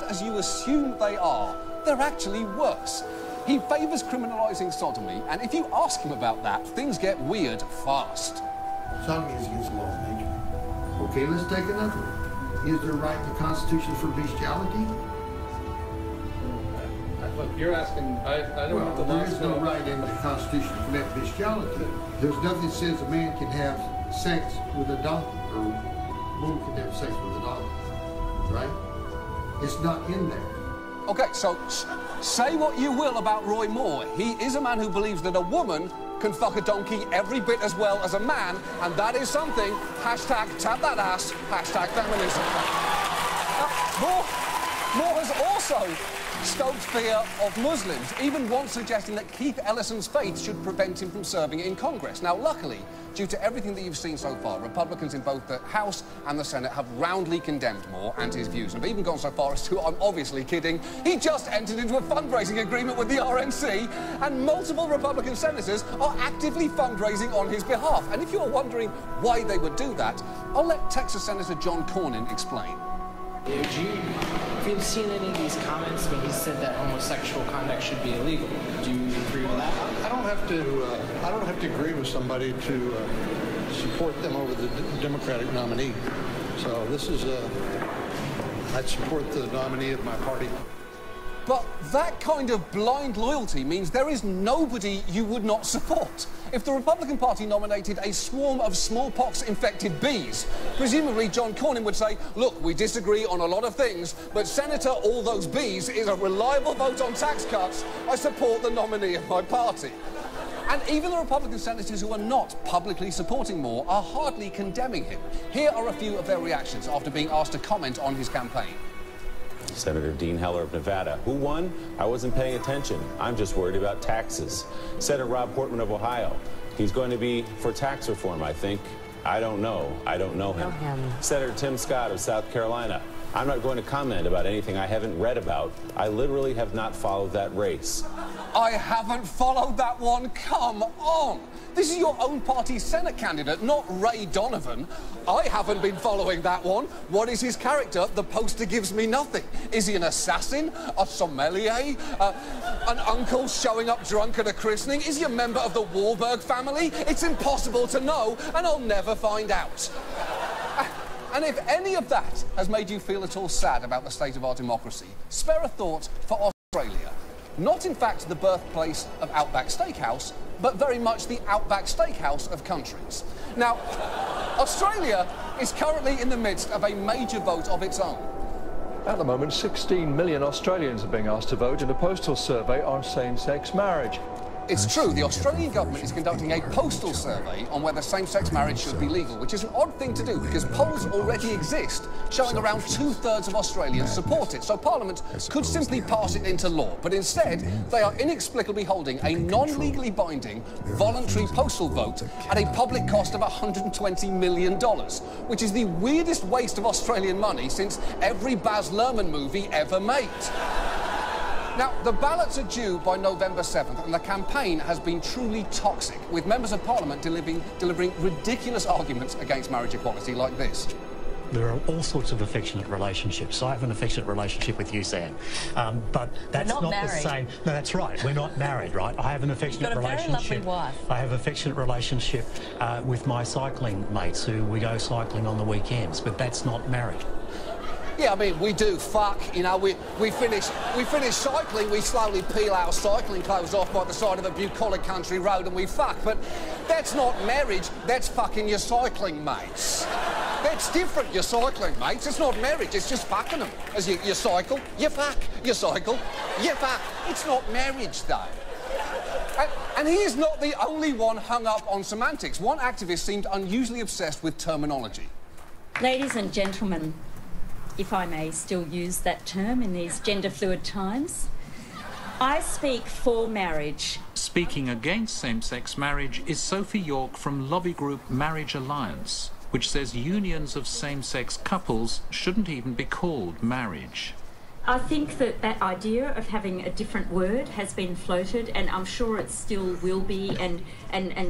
as you assume they are, they're actually worse. He favours criminalising sodomy, and if you ask him about that, things get weird fast. Sodomy is against the law, Major. Okay, let's take another one. Is there a right in the Constitution for bestiality? Look, you're asking, I don't know the law. There is no right in the Constitution to commit bestiality. There's nothing that says a man can have sex with a donkey, or a woman can have sex with a donkey, right? It's not in there. OK, so say what you will about Roy Moore. He is a man who believes that a woman can fuck a donkey every bit as well as a man, and that is something, hashtag tap that ass, hashtag feminism. Moore has also stoked fear of Muslims, even once suggesting that Keith Ellison's faith should prevent him from serving in Congress. Now, luckily, due to everything that you've seen so far, Republicans in both the House and the Senate have roundly condemned Moore and his views, and have even gone so far as to, I'm obviously kidding, he just entered into a fundraising agreement with the RNC, and multiple Republican senators are actively fundraising on his behalf. And if you're wondering why they would do that, I'll let Texas Senator John Cornyn explain. Have you seen any of these comments when he said that homosexual conduct should be illegal? Do you agree with that? I don't have to agree with somebody to support them over the Democratic nominee. So this is I'd support the nominee of my party. But that kind of blind loyalty means there is nobody you would not support. If the Republican Party nominated a swarm of smallpox-infected bees, presumably John Cornyn would say, look, we disagree on a lot of things, but Senator All Those Bees is a reliable vote on tax cuts. I support the nominee of my party. And even the Republican senators who are not publicly supporting Moore are hardly condemning him. Here are a few of their reactions after being asked to comment on his campaign. Senator Dean Heller of Nevada. Who won? I wasn't paying attention. I'm just worried about taxes. Senator Rob Portman of Ohio. He's going to be for tax reform, I think. I don't know. I don't know him. Senator Tim Scott of South Carolina. I'm not going to comment about anything I haven't read about. I literally have not followed that race. I haven't followed that one? Come on! This is your own party's Senate candidate, not Ray Donovan. I haven't been following that one. What is his character? The poster gives me nothing. Is he an assassin? A sommelier? An uncle showing up drunk at a christening? Is he a member of the Wahlberg family? It's impossible to know, and I'll never find out. And if any of that has made you feel at all sad about the state of our democracy, spare a thought for Australia. Not, in fact, the birthplace of Outback Steakhouse, but very much the Outback Steakhouse of countries. Now, Australia is currently in the midst of a major vote of its own. At the moment, 16 million Australians are being asked to vote in a postal survey on same-sex marriage. It's true, the Australian government is conducting a postal survey on whether same-sex marriage should be legal, which is an odd thing to do because polls already exist showing around 2/3 of Australians support it, so Parliament could simply pass it into law. But instead, they are inexplicably holding a non-legally binding voluntary postal vote at a public cost of $120 million, which is the weirdest waste of Australian money since every Baz Luhrmann movie ever made. Now, the ballots are due by November 7th, and the campaign has been truly toxic, with members of Parliament delivering ridiculous arguments against marriage equality like this. There are all sorts of affectionate relationships. I have an affectionate relationship with you, Sam. But that's not the same. No, that's right. We're not married, right? I have an affectionate relationship. You've got a very lovely wife. I have an affectionate relationship with my cycling mates who we go cycling on the weekends, but that's not marriage. Yeah, I mean, we do fuck, you know, we finish cycling, we slowly peel our cycling clothes off by the side of a bucolic country road and we fuck, but that's not marriage, that's fucking your cycling mates. That's different, your cycling mates, it's not marriage, it's just fucking them. As you cycle, you fuck, you cycle, you fuck. It's not marriage, though. And he is not the only one hung up on semantics. One activist seemed unusually obsessed with terminology. Ladies and gentlemen, if I may still use that term in these gender-fluid times, I speak for marriage. Speaking against same-sex marriage is Sophie York from lobby group Marriage Alliance, which says unions of same-sex couples shouldn't even be called marriage. I think that that idea of having a different word has been floated, and I'm sure it still will be, and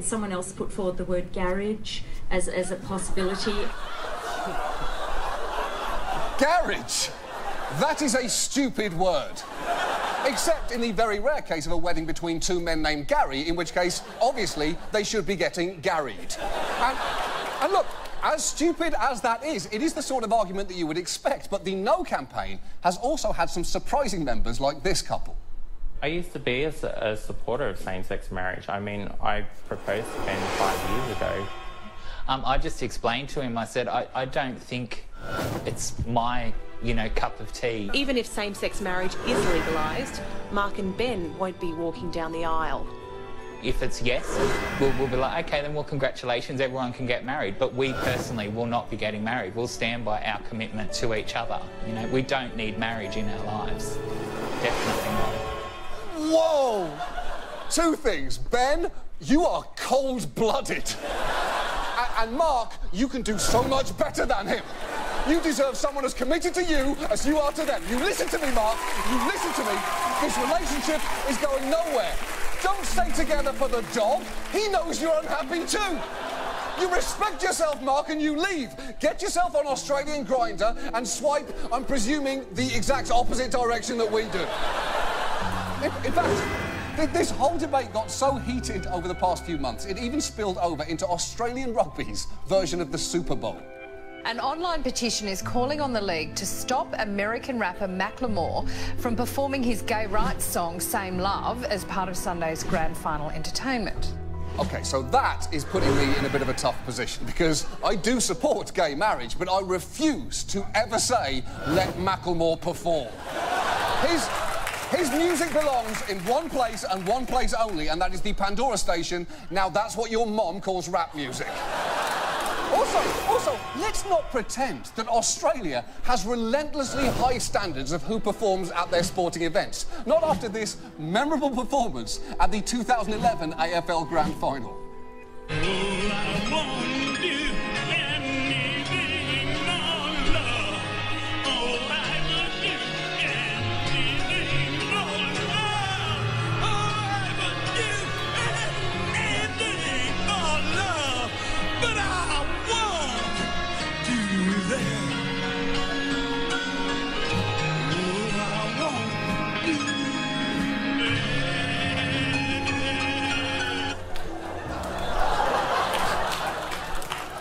someone else put forward the word garage as a possibility. Garage? That is a stupid word. Except in the very rare case of a wedding between two men named Gary, in which case, obviously, they should be getting garried. And look, as stupid as that is, it is the sort of argument that you would expect, but the No campaign has also had some surprising members like this couple. I used to be a supporter of same-sex marriage. I mean, I proposed to Ben 5 years ago. I just explained to him, I said, I don't think it's my, cup of tea. Even if same-sex marriage is legalised, Mark and Ben won't be walking down the aisle. If it's yes, we'll be like, OK, then, well, congratulations, everyone can get married. But we personally will not be getting married. We'll stand by our commitment to each other. We don't need marriage in our lives. Definitely not. Whoa! Two things. Ben, you are cold-blooded. And Mark, you can do so much better than him. You deserve someone as committed to you as you are to them. You listen to me, Mark. You listen to me. This relationship is going nowhere. Don't stay together for the dog. He knows you're unhappy too. You respect yourself, Mark, and you leave. Get yourself on Australian Grindr and swipe, I'm presuming, the exact opposite direction that we do. In fact, this whole debate got so heated over the past few months, it even spilled over into Australian rugby's version of the Super Bowl. An online petition is calling on the league to stop American rapper Macklemore from performing his gay rights song Same Love as part of Sunday's grand final entertainment. OK, so that is putting me in a bit of a tough position, because I do support gay marriage, but I refuse to ever say, let Macklemore perform. His music belongs in one place and one place only, and that is the Pandora station. Now, that's what your mom calls rap music. Also, let's not pretend that Australia has relentlessly high standards of who performs at their sporting events. Not after this memorable performance at the 2011 AFL Grand Final.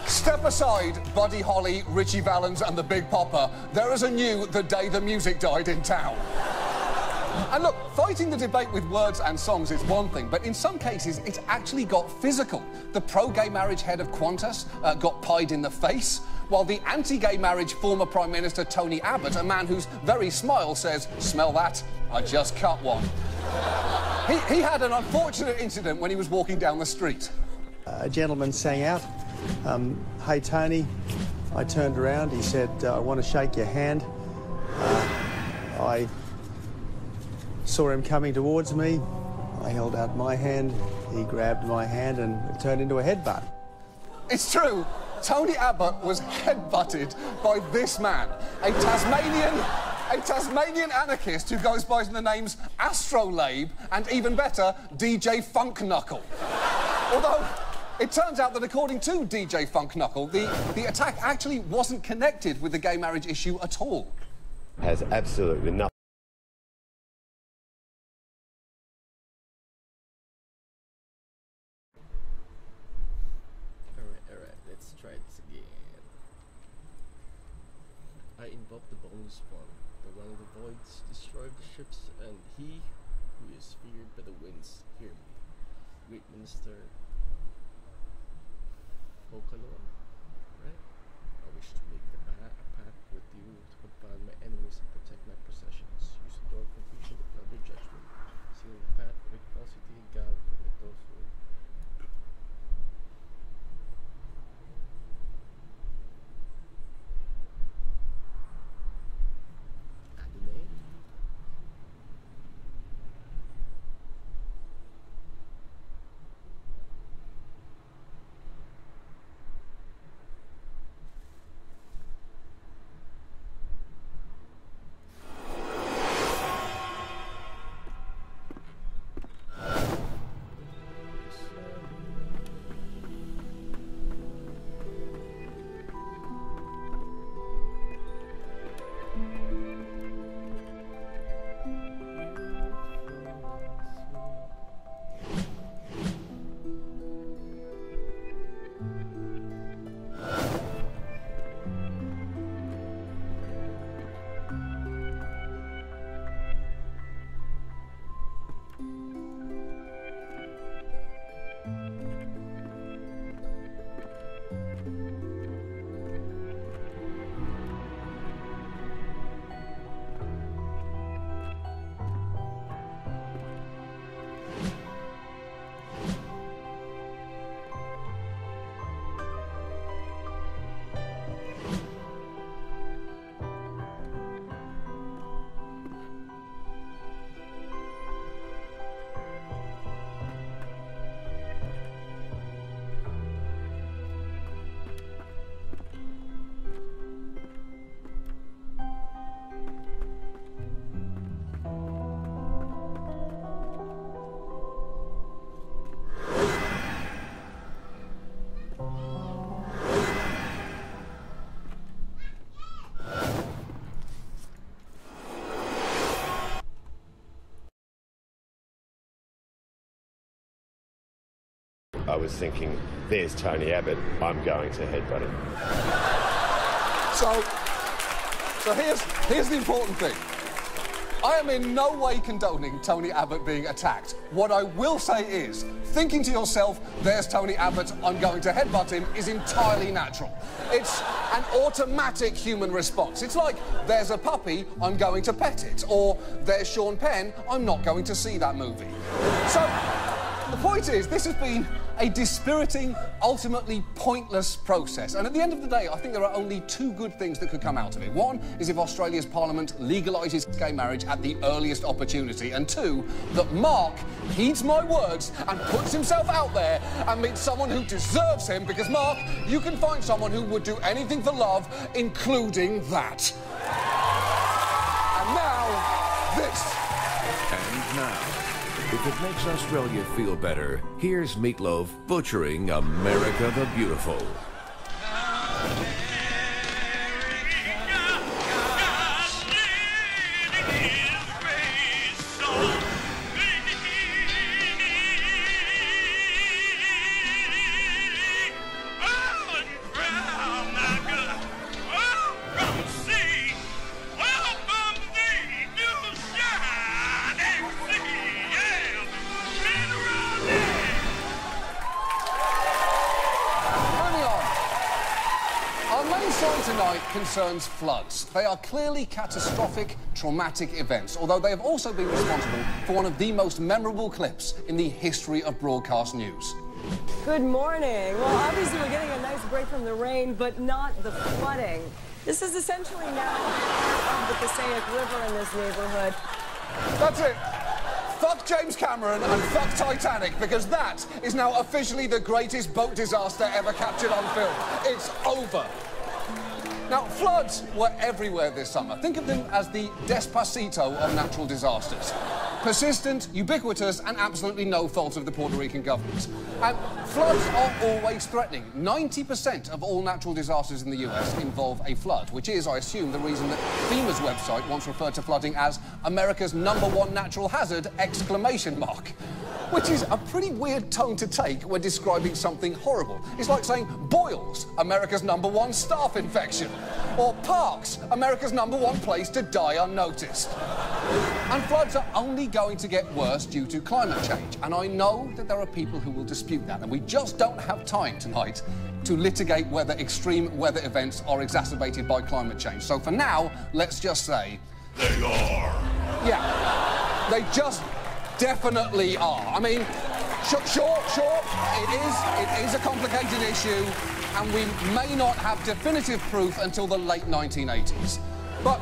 Step aside, Buddy Holly, Richie Valens and the Big Popper. There is a new The Day the Music Died in town. And look, fighting the debate with words and songs is one thing, but in some cases it's actually got physical. The pro-gay marriage head of Qantas got pied in the face, while the anti-gay marriage former Prime Minister Tony Abbott, a man whose very smile says, "Smell that? I just cut one." He had an unfortunate incident when he was walking down the street. A gentleman sang out, "Hey, Tony." I turned around, he said, "I want to shake your hand." I saw him coming towards me. I held out my hand, he grabbed my hand and it turned into a headbutt. It's true. Tony Abbott was headbutted by this man, a Tasmanian anarchist who goes by the names Astrolabe and, even better, DJ Funk Knuckle. Although, it turns out that according to DJ Funk Knuckle, the attack actually wasn't connected with the gay marriage issue at all. Has absolutely nothing. Alright, let's try this again. I invoke the bonus form. The one of the voids destroy the ships, and he who is feared by the winds hear me. Great Minister Vocalor, right? I wish to make a pact with you to confound my enemies and protect my possessions. Use the door of confusion to cloud their judgment. Seal the path with falsity and God protect those who Adonai. I was thinking, there's Tony Abbott, I'm going to headbutt him. So here's the important thing. I am in no way condoning Tony Abbott being attacked. What I will say is, thinking to yourself, there's Tony Abbott, I'm going to headbutt him, is entirely natural. It's an automatic human response. It's like, there's a puppy, I'm going to pet it. Or, there's Sean Penn, I'm not going to see that movie. So, the point is, this has been a dispiriting, ultimately pointless process. And at the end of the day, I think there are only two good things that could come out of it. One is if Australia's Parliament legalises gay marriage at the earliest opportunity. And two, that Mark heeds my words and puts himself out there and meets someone who deserves him, because, Mark, you can find someone who would do anything for love, including that. And now, this. And now, if it makes Australia feel better, here's Meatloaf butchering America the Beautiful. Tonight concerns floods. They are clearly catastrophic, traumatic events, although they have also been responsible for one of the most memorable clips in the history of broadcast news. Good morning. Well, obviously we're getting a nice break from the rain, but not the flooding. This is essentially now part of the Passaic River in this neighborhood. That's it. Fuck James Cameron and fuck Titanic, because that is now officially the greatest boat disaster ever captured on film. It's over. Now, floods were everywhere this summer. Think of them as the Despacito of natural disasters. Persistent, ubiquitous, and absolutely no fault of the Puerto Rican government. And floods are always threatening. 90% of all natural disasters in the US involve a flood, which is, I assume, the reason that FEMA's website once referred to flooding as America's #1 natural hazard, ! Which is a pretty weird tone to take when describing something horrible. It's like saying boils, America's #1 staph infection. Or parks, America's #1 place to die unnoticed. And floods are only going to get worse due to climate change. And I know that there are people who will dispute that, and we just don't have time tonight to litigate whether extreme weather events are exacerbated by climate change. So for now, let's just say... They are. Yeah, they just definitely are. I mean, sure, it is a complicated issue, and we may not have definitive proof until the late 1980s. But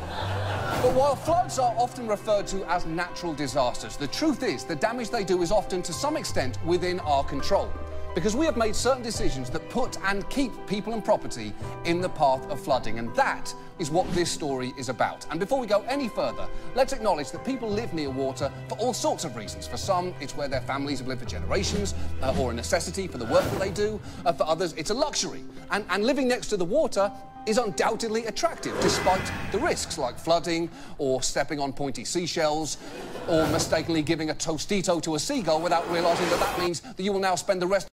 while floods are often referred to as natural disasters, the truth is the damage they do is often, to some extent, within our control. Because we have made certain decisions that put and keep people and property in the path of flooding, and that is what this story is about. And before we go any further, let's acknowledge that people live near water for all sorts of reasons. For some, it's where their families have lived for generations, or a necessity for the work that they do. For others, it's a luxury. And living next to the water is undoubtedly attractive, despite the risks like flooding, or stepping on pointy seashells, or mistakenly giving a Tostito to a seagull without realising that that means that you will now spend the rest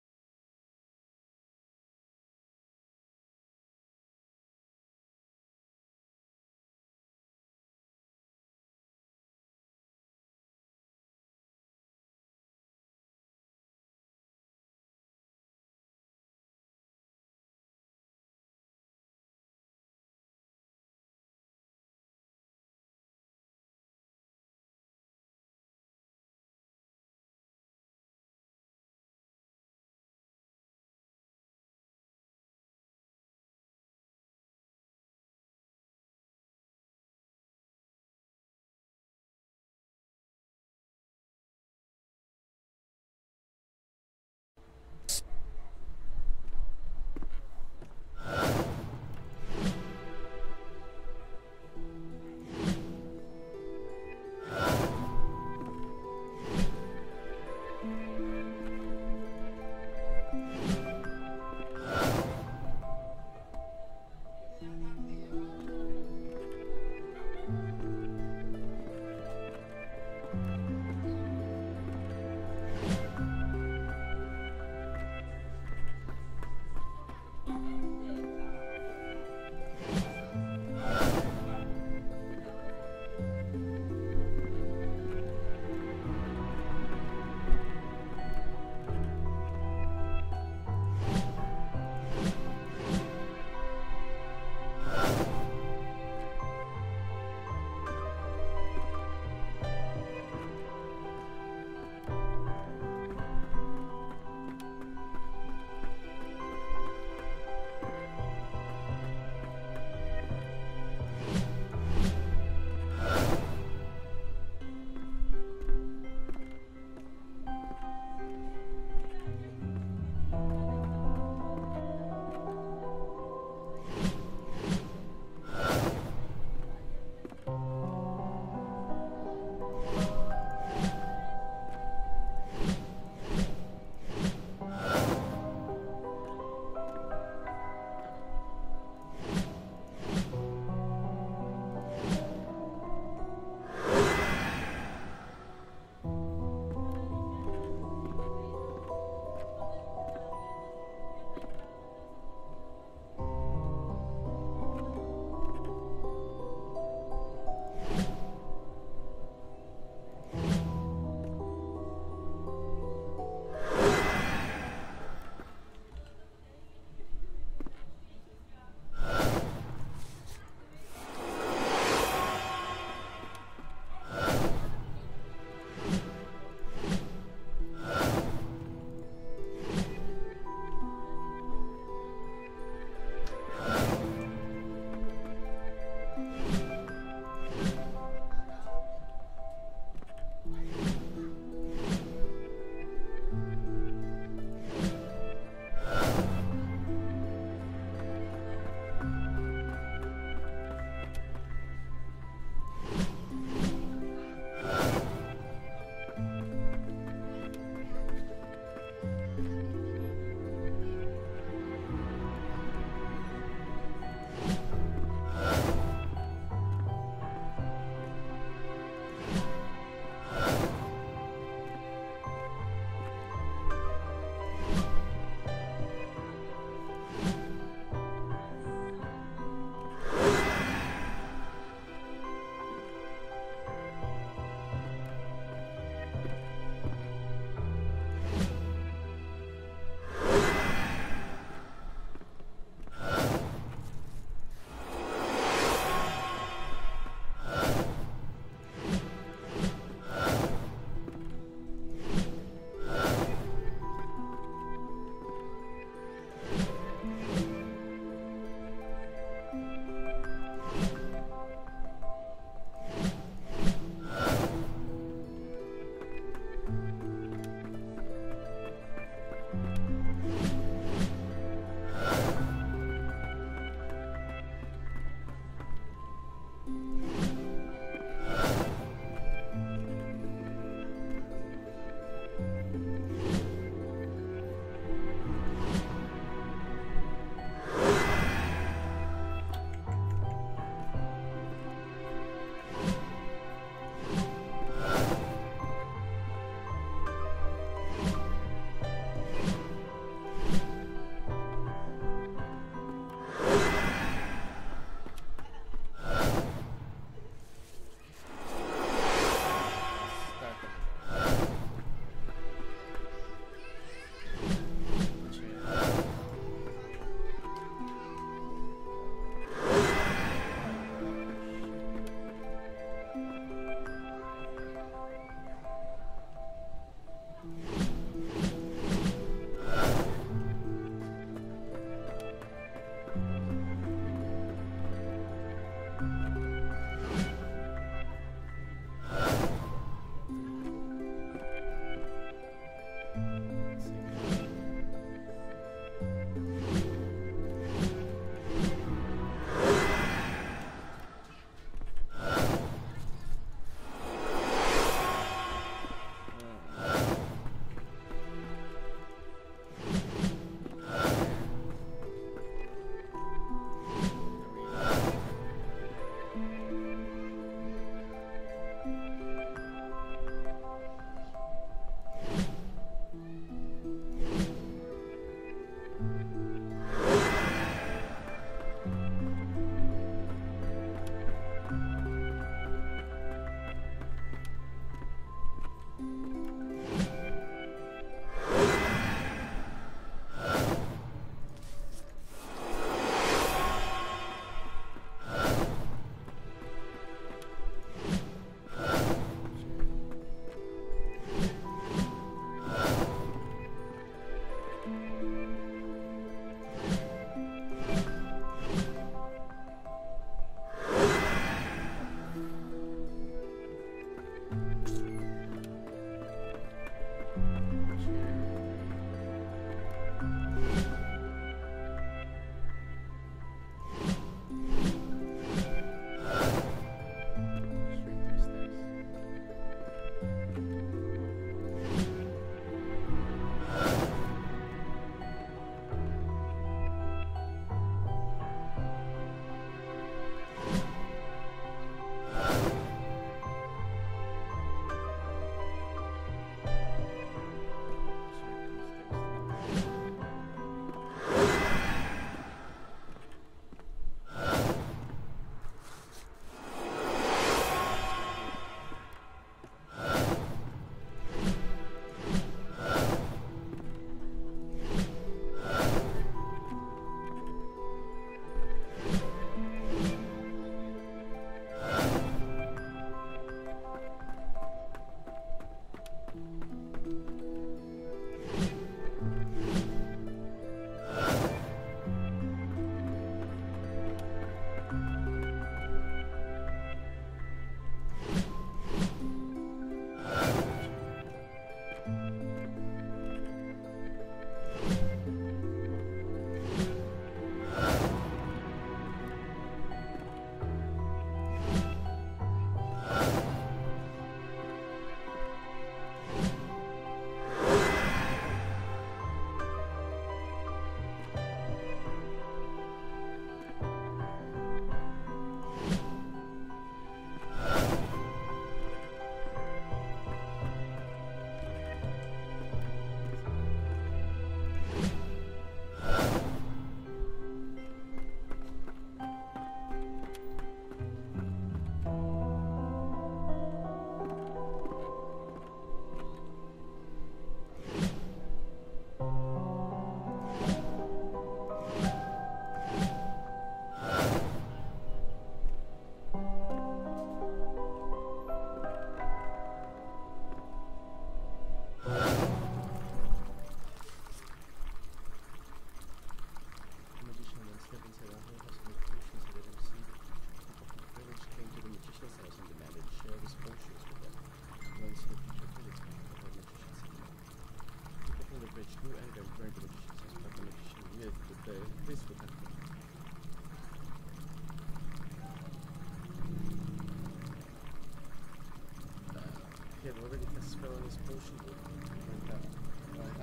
He had already cast a spell on his potion book and that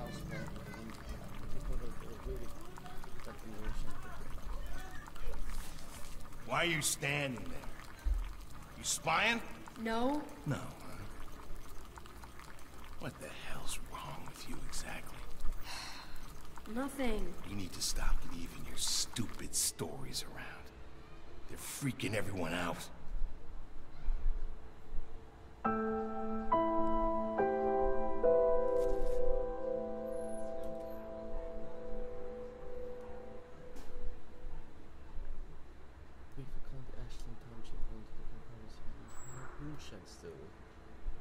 house spell, and people that were waiting for that generation. Why are you standing there? You spying? No. No. What the hell's wrong with you exactly? Nothing. You need to stop leaving your stupid stories around. They're freaking everyone out. Moonshine still,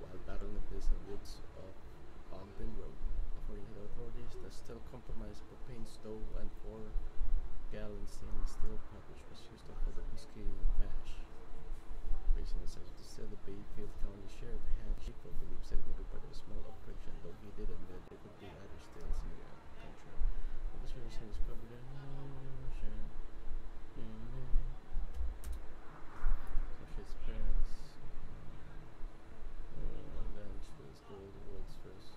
while battling the place in the woods of Ogden Road. According to the authorities, the still compromised propane stove and 4-gallon stainless steel pot which was used for the whiskey mash. Based on the size of the still, the Bayfield County Sheriff Hank Schiffel believes that it may be part of a small operation, though he did admit there could be other stills in the country. The sheriff said it's covered in Associates Press. Lunch, let's go to the world's first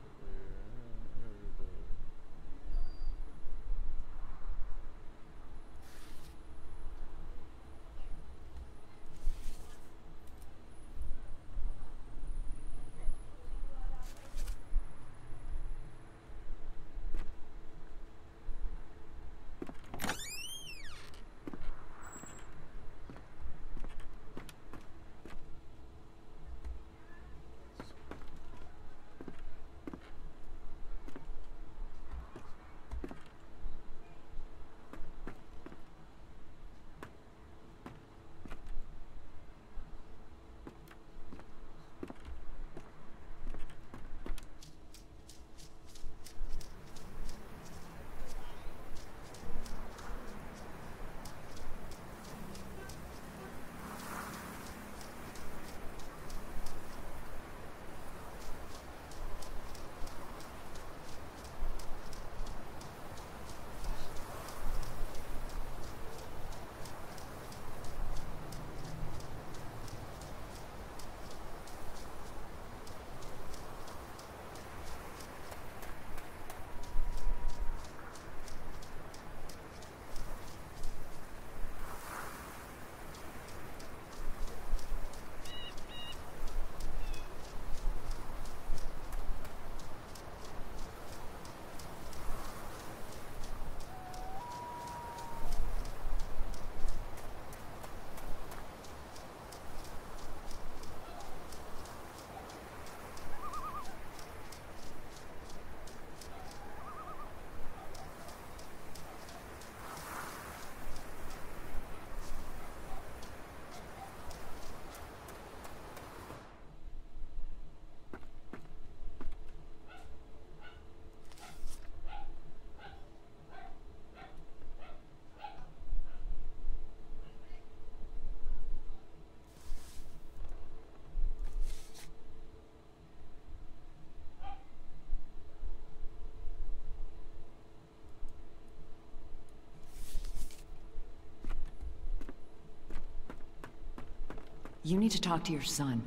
You need to talk to your son.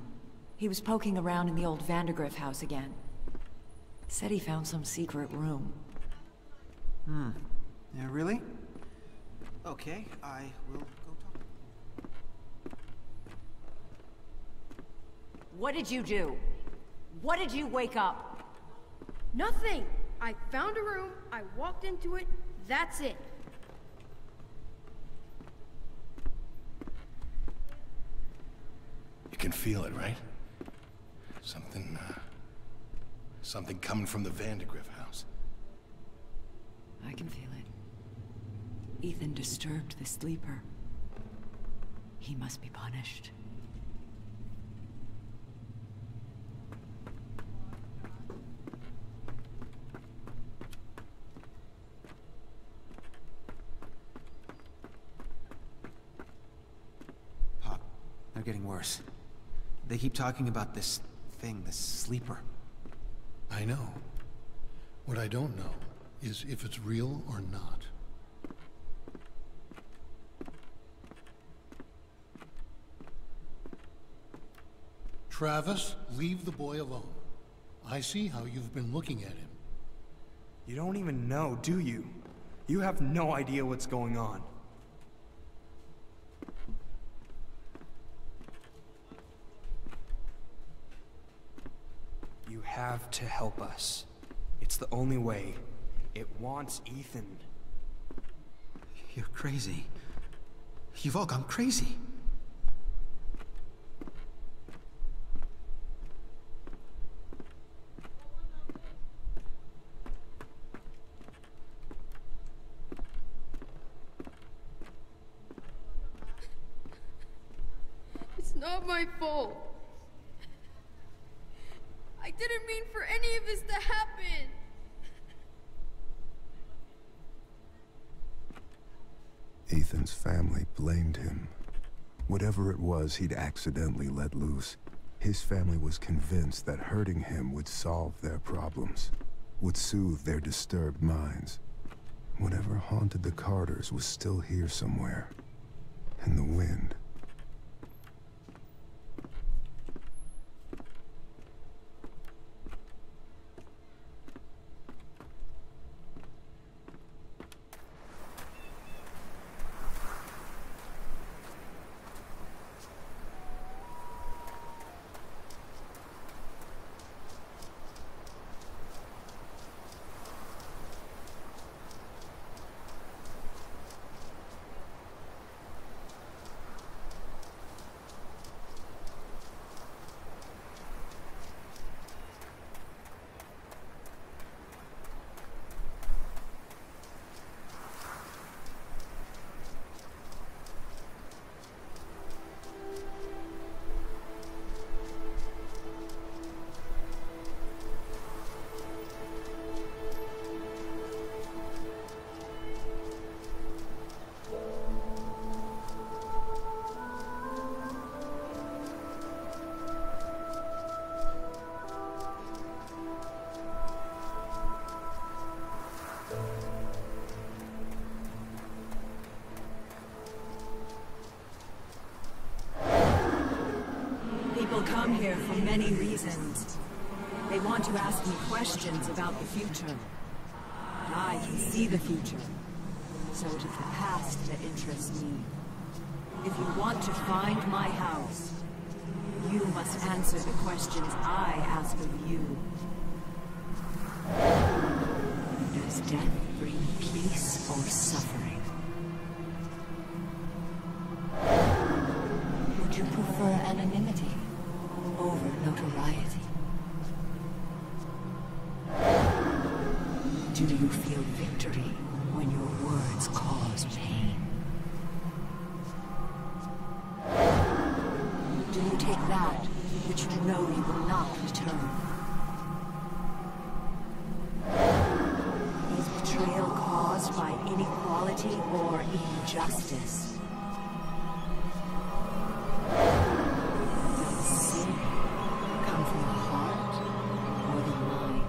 He was poking around in the old Vandergriff house again. Said he found some secret room. Yeah, really? Okay, I will go talk. What did you do? What did you wake up? Nothing. I found a room, I walked into it, that's it. You can feel it, right? Something coming from the Vandergriff house. I can feel it. Ethan disturbed the sleeper. He must be punished. Pop, they're getting worse. They keep talking about this thing, this sleeper. I know. What I don't know is if it's real or not. Travis, leave the boy alone. I see how you've been looking at him. You don't even know, do you? You have no idea what's going on. You have to help us. It's the only way. It wants Ethan. You're crazy. You've all gone crazy. It's not my fault. I didn't mean for any of this to happen. Ethan's family blamed him. Whatever it was he'd accidentally let loose, his family was convinced that hurting him would solve their problems, would soothe their disturbed minds. Whatever haunted the Carters was still here somewhere, in the wind. People come here for many reasons. They want to ask me questions about the future. But I can see the future. So it is the past that interests me. If you want to find my house, you must answer the questions I ask of you. Does death bring peace or suffering? Would you prefer anonymity over notoriety? Do you feel victory when your words cause pain? Do you take that which you know you will not return? Is betrayal caused by inequality or injustice? Does sin come from the heart or the mind?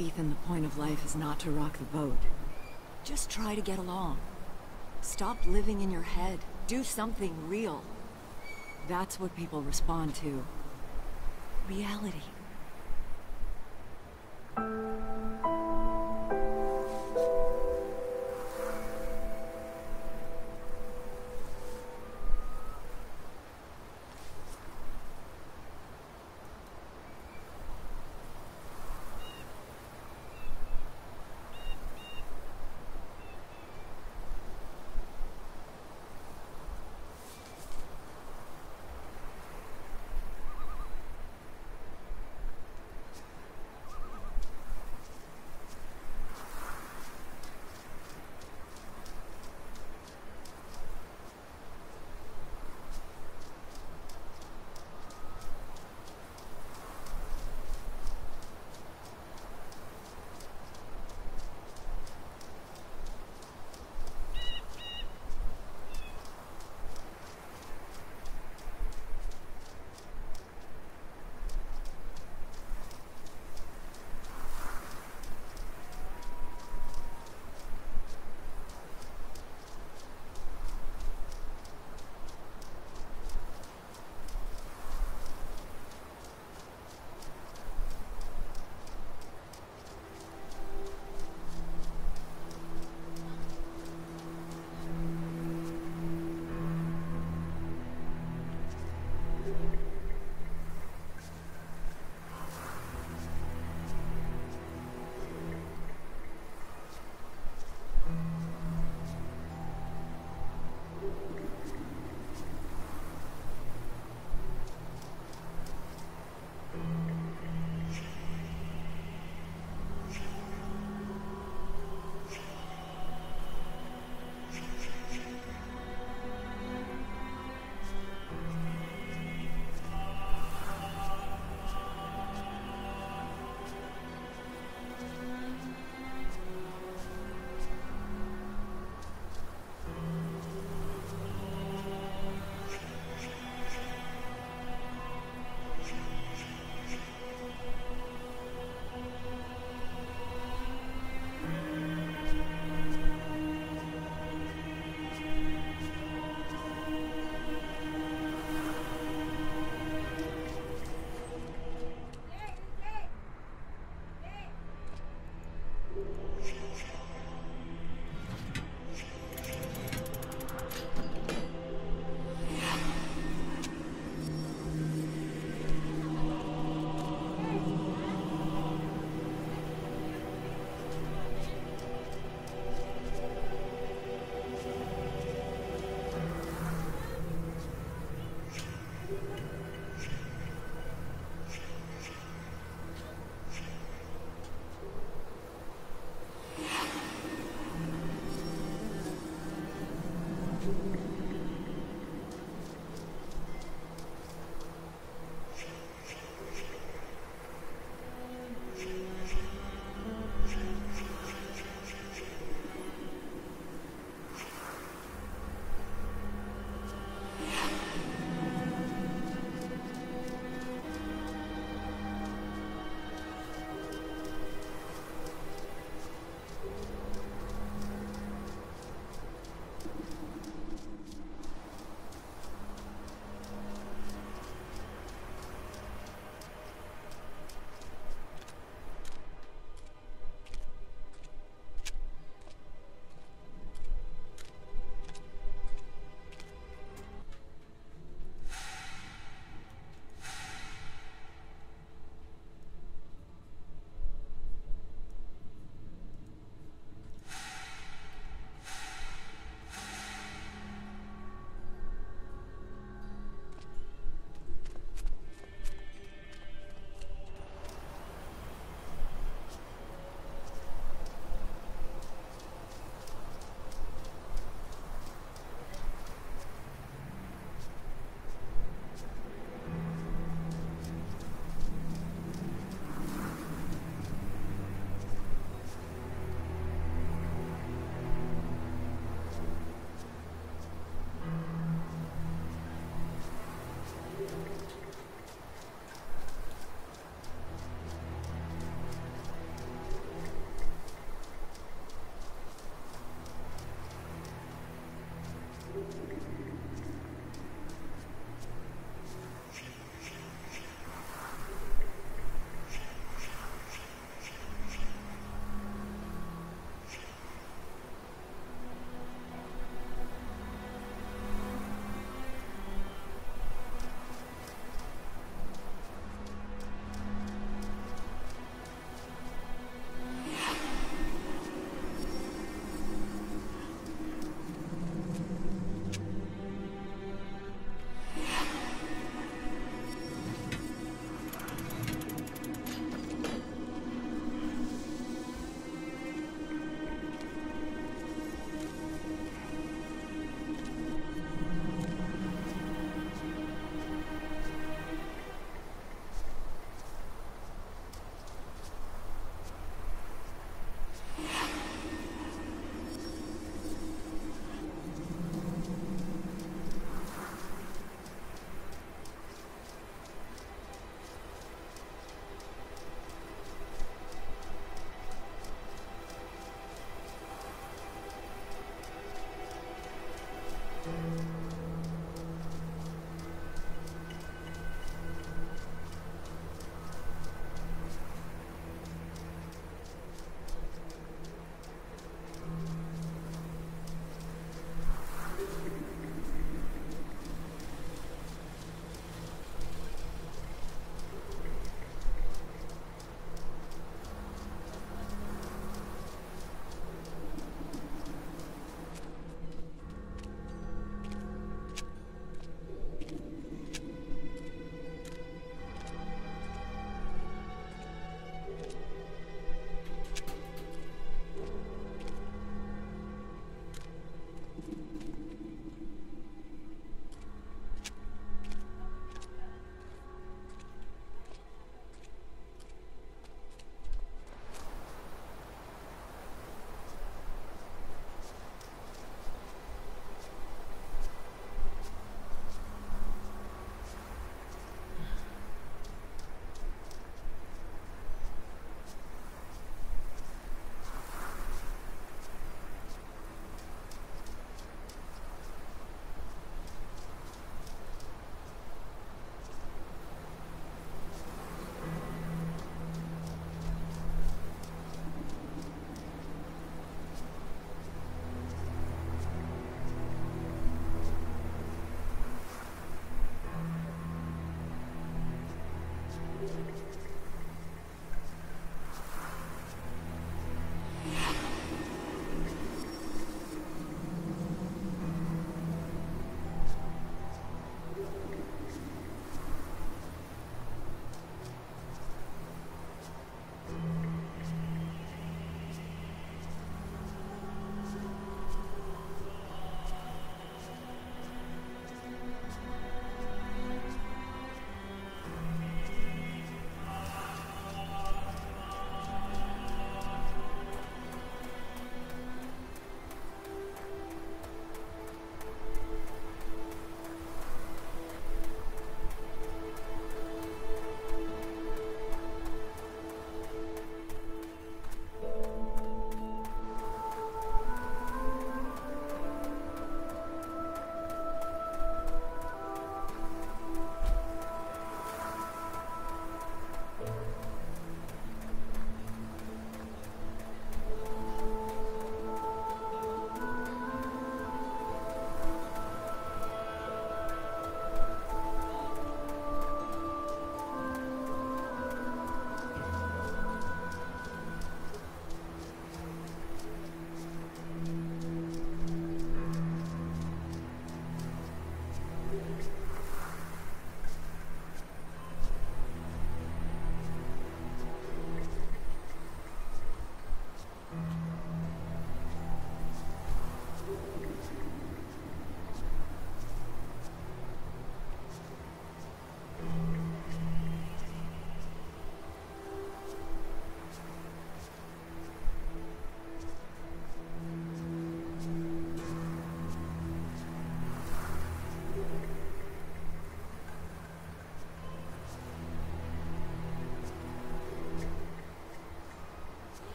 Ethan, the point of life is not to rock the boat. Just try to get along. Stop living in your head. Do something real. That's what people respond to. Reality.